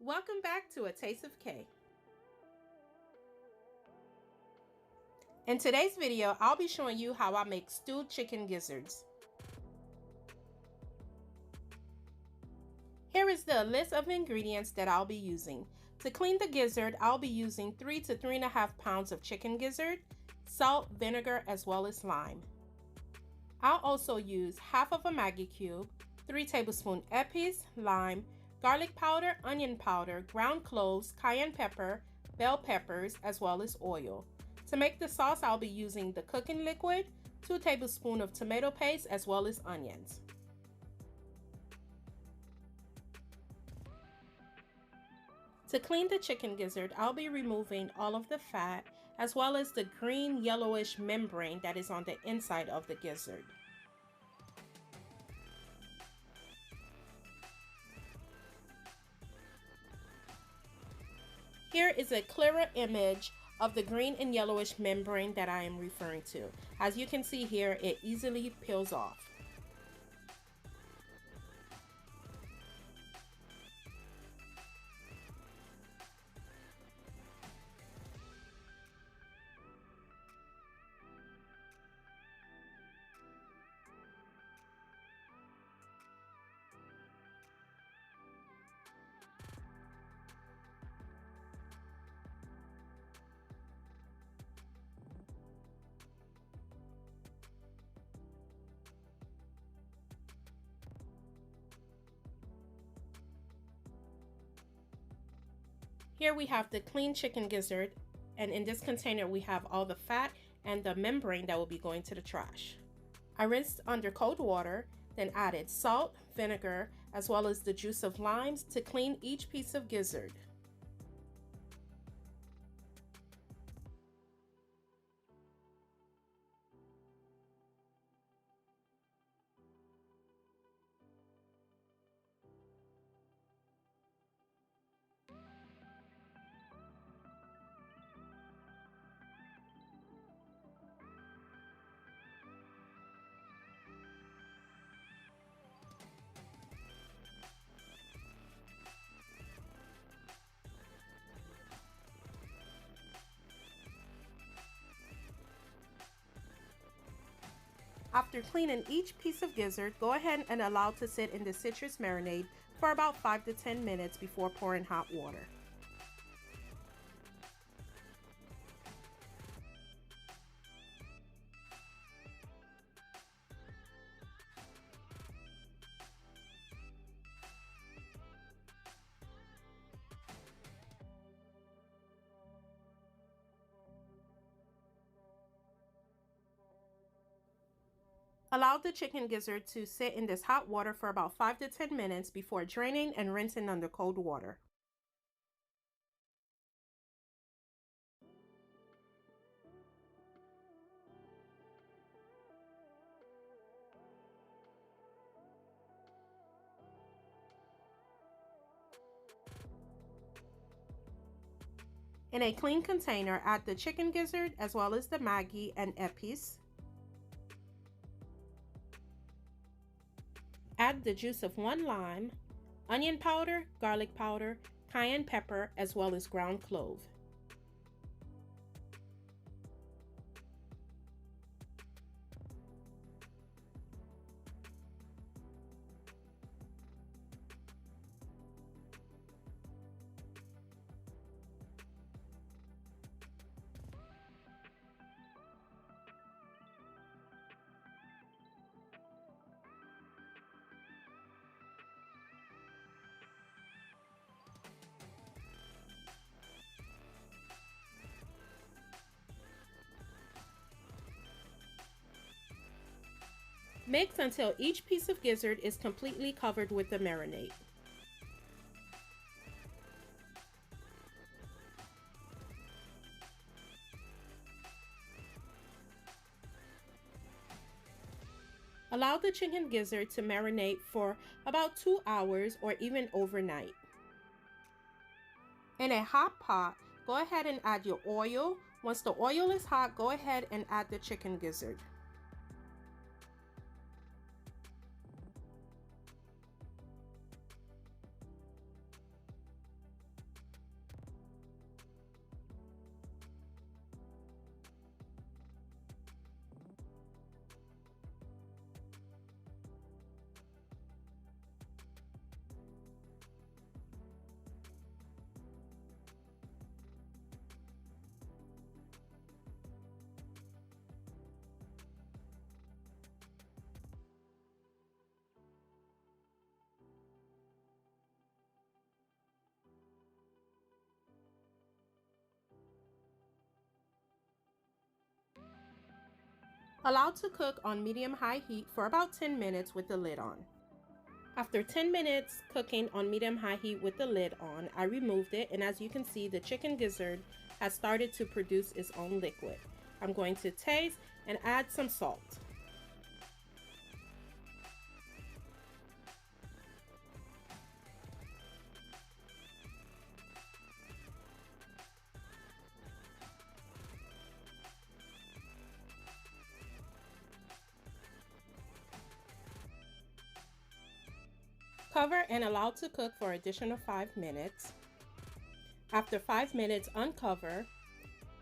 Welcome back to A Taste of K. In today's video, I'll be showing you how I make stewed chicken gizzards. Here is the list of ingredients that I'll be using. To clean the gizzard, I'll be using 3 to 3.5 pounds of chicken gizzard, salt, vinegar, as well as lime. I'll also use half of a Maggi cube, 3 tablespoons épices, lime, garlic powder, onion powder, ground cloves, cayenne pepper, bell peppers, as well as oil. To make the sauce, I'll be using the cooking liquid, 2 tablespoons of tomato paste, as well as onions. To clean the chicken gizzard, I'll be removing all of the fat, as well as the green yellowish membrane that is on the inside of the gizzard. Here is a clearer image of the green and yellowish membrane that I am referring to. As you can see here, it easily peels off. Here we have the clean chicken gizzard, and in this container we have all the fat and the membrane that will be going to the trash. I rinsed under cold water, then added salt, vinegar, as well as the juice of limes to clean each piece of gizzard. After cleaning each piece of gizzard, go ahead and allow it to sit in the citrus marinade for about 5 to 10 minutes before pouring hot water. Allow the chicken gizzard to sit in this hot water for about 5 to 10 minutes before draining and rinsing under cold water. In a clean container, add the chicken gizzard as well as the Maggi and épices. Add the juice of 1 lime, onion powder, garlic powder, cayenne pepper, as well as ground clove. Mix until each piece of gizzard is completely covered with the marinade. Allow the chicken gizzard to marinate for about 2 hours or even overnight. In a hot pot, go ahead and add your oil. Once the oil is hot, go ahead and add the chicken gizzard. Allow to cook on medium-high heat for about 10 minutes with the lid on. After 10 minutes cooking on medium-high heat with the lid on, I removed it, and as you can see, the chicken gizzard has started to produce its own liquid. I'm going to taste and add some salt. Cover and allow to cook for additional 5 minutes. After 5 minutes, uncover,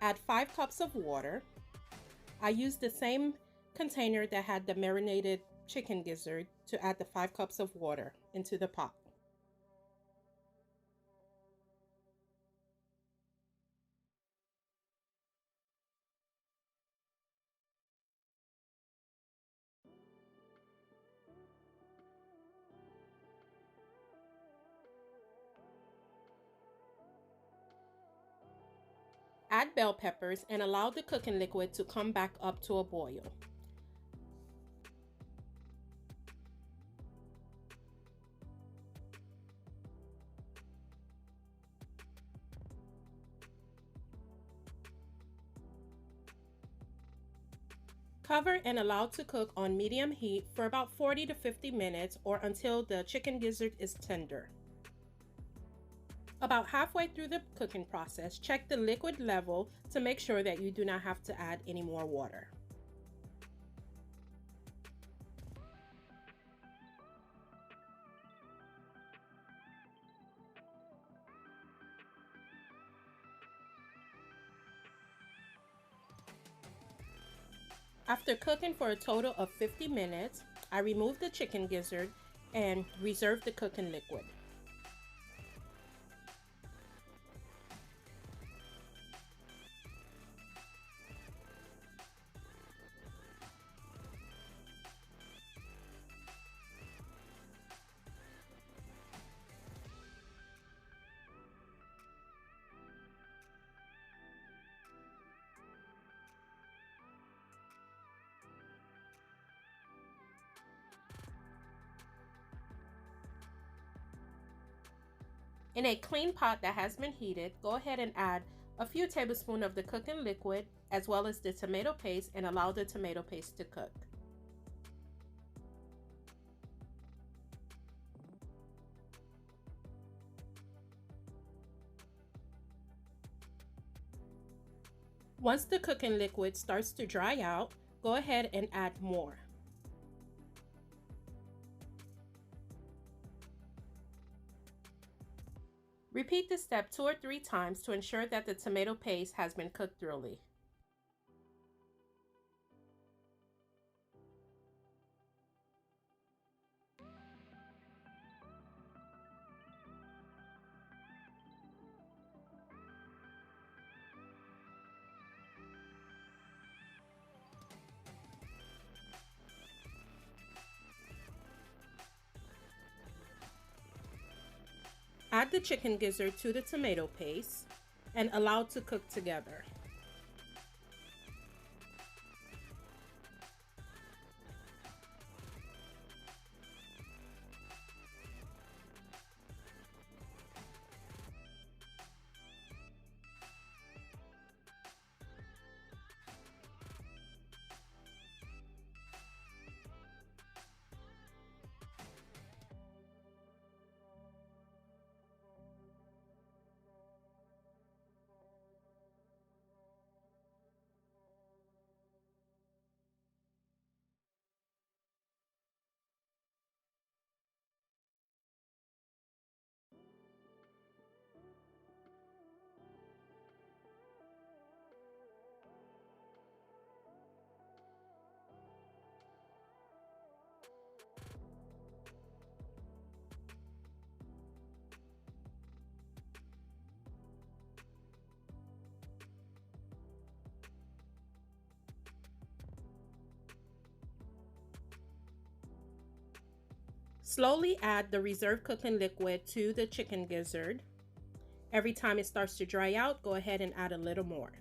add 5 cups of water. I used the same container that had the marinated chicken gizzard to add the 5 cups of water into the pot. Add bell peppers and allow the cooking liquid to come back up to a boil. Cover and allow to cook on medium heat for about 40 to 50 minutes or until the chicken gizzard is tender. About halfway through the cooking process, check the liquid level to make sure that you do not have to add any more water. After cooking for a total of 50 minutes, I removed the chicken gizzard and reserved the cooking liquid. In a clean pot that has been heated, go ahead and add a few tablespoons of the cooking liquid as well as the tomato paste and allow the tomato paste to cook. Once the cooking liquid starts to dry out, go ahead and add more. Repeat this step 2 or 3 times to ensure that the tomato paste has been cooked thoroughly. Add the chicken gizzard to the tomato paste and allow to cook together. Slowly add the reserved cooking liquid to the chicken gizzard. Every time it starts to dry out, go ahead and add a little more.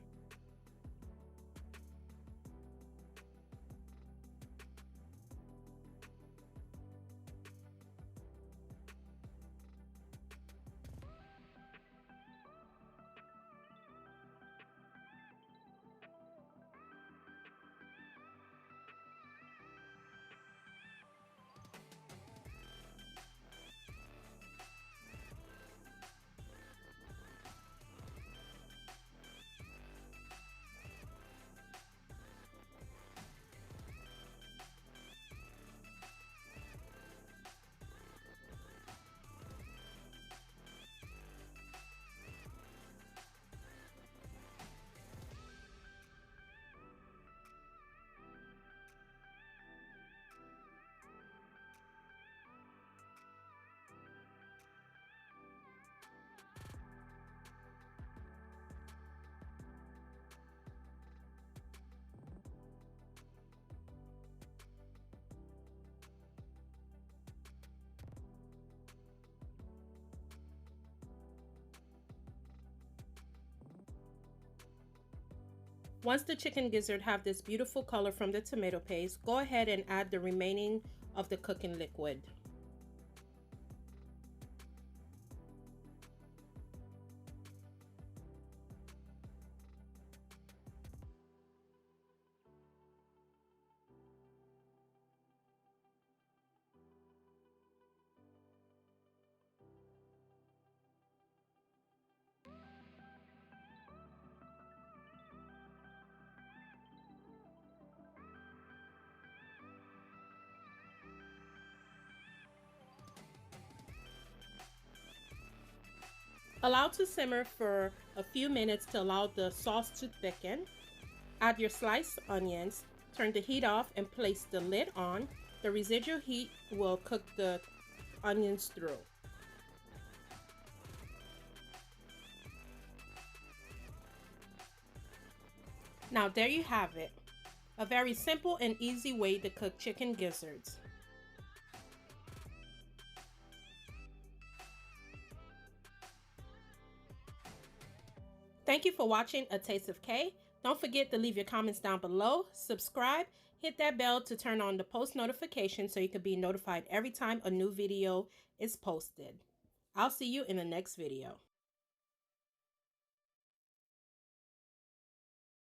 Once the chicken gizzard have this beautiful color from the tomato paste, go ahead and add the remaining of the cooking liquid. Allow to simmer for a few minutes to allow the sauce to thicken. Add your sliced onions, turn the heat off and place the lid on. The residual heat will cook the onions through. Now there you have it. A very simple and easy way to cook chicken gizzards. Thank you for watching A Taste of K. Don't forget to leave your comments down below, subscribe, hit that bell to turn on the post notification so you can be notified every time a new video is posted. I'll see you in the next video.